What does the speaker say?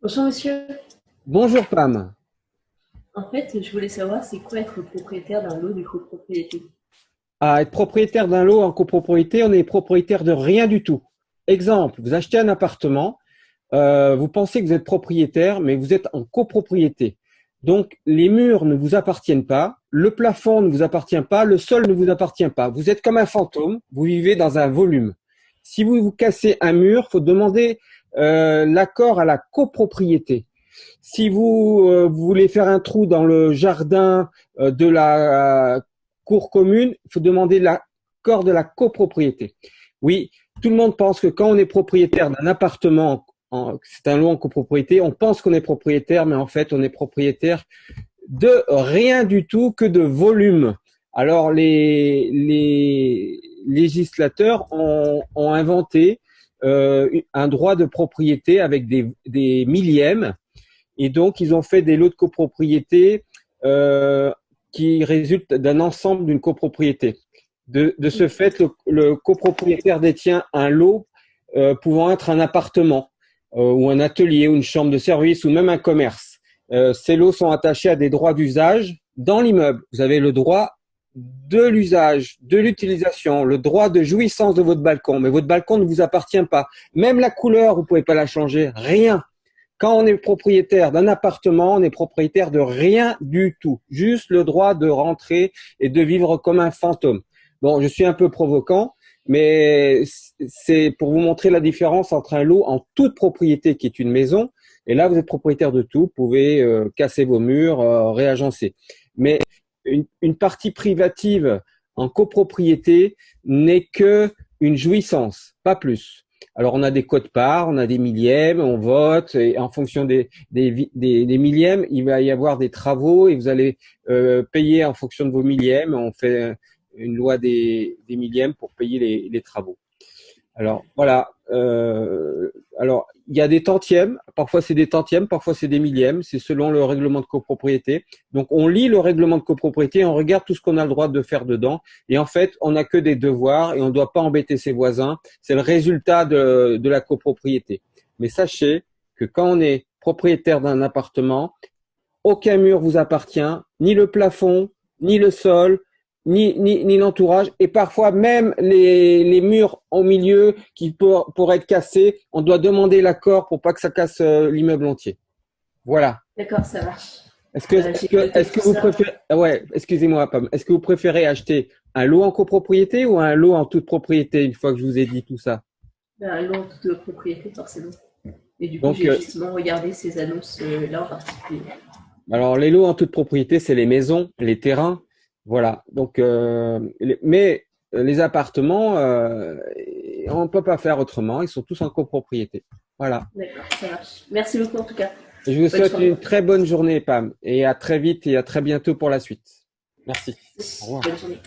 Bonjour monsieur. Bonjour Pam. En fait, je voulais savoir c'est quoi être propriétaire d'un lot de copropriété. À être propriétaire d'un lot en copropriété, on est propriétaire de rien du tout. Exemple, vous achetez un appartement, vous pensez que vous êtes propriétaire, mais vous êtes en copropriété. Donc, les murs ne vous appartiennent pas, le plafond ne vous appartient pas, le sol ne vous appartient pas. Vous êtes comme un fantôme, vous vivez dans un volume. Si vous vous cassez un mur, faut demander l'accord à la copropriété. Si vous voulez faire un trou dans le jardin de la cour commune, il faut demander l'accord de la copropriété. Oui, tout le monde pense que quand on est propriétaire d'un appartement, c'est un lot en copropriété, on pense qu'on est propriétaire, mais en fait, on est propriétaire de rien du tout que de volume. Alors, les législateurs ont inventé un droit de propriété avec des millièmes et donc, ils ont fait des lots de copropriété qui résultent d'un ensemble d'une copropriété. De ce fait, le copropriétaire détient un lot pouvant être un appartement ou un atelier ou une chambre de service ou même un commerce. Ces lots sont attachés à des droits d'usage dans l'immeuble. Vous avez le droit de l'usage, de l'utilisation, le droit de jouissance de votre balcon, mais votre balcon ne vous appartient pas. Même la couleur, vous ne pouvez pas la changer, rien. Quand on est propriétaire d'un appartement, on est propriétaire de rien du tout. Juste le droit de rentrer et de vivre comme un fantôme. Bon, je suis un peu provocant, mais c'est pour vous montrer la différence entre un lot en toute propriété qui est une maison, et là vous êtes propriétaire de tout, vous pouvez casser vos murs, réagencer. Mais une partie privative en copropriété n'est que une jouissance, pas plus. Alors, on a des quotes-parts, on a des millièmes, on vote, et en fonction des millièmes, il va y avoir des travaux et vous allez payer en fonction de vos millièmes. On fait une loi des millièmes pour payer les travaux. Alors, voilà. Alors, il y a des tantièmes. Parfois, c'est des tantièmes, parfois, c'est des millièmes. C'est selon le règlement de copropriété. Donc, on lit le règlement de copropriété, on regarde tout ce qu'on a le droit de faire dedans. Et en fait, on n'a que des devoirs et on ne doit pas embêter ses voisins. C'est le résultat de la copropriété. Mais sachez que quand on est propriétaire d'un appartement, aucun mur vous appartient, ni le plafond, ni le sol, ni l'entourage, et parfois même les murs au milieu qui pourraient être cassés, on doit demander l'accord pour pas que ça casse l'immeuble entier. Voilà. D'accord, ça marche. J'ai noté Est-ce tout que vous ça. préférez, ouais, excusez-moi, Pam, est-ce que vous préférez acheter un lot en copropriété ou un lot en toute propriété une fois que je vous ai dit tout ça? Un lot de propriété, forcément. Et du coup, Donc, j'ai justement regardé ces annonces-là en particulier. alors, les lots en toute propriété, c'est les maisons, les terrains, voilà. Donc, mais les appartements, on ne peut pas faire autrement. Ils sont tous en copropriété. Voilà. D'accord, ça marche. Merci beaucoup en tout cas. Je vous Bonne souhaite journée. une très bonne journée, Pam, et à très vite et à très bientôt pour la suite. Merci. Au revoir. Bonne journée.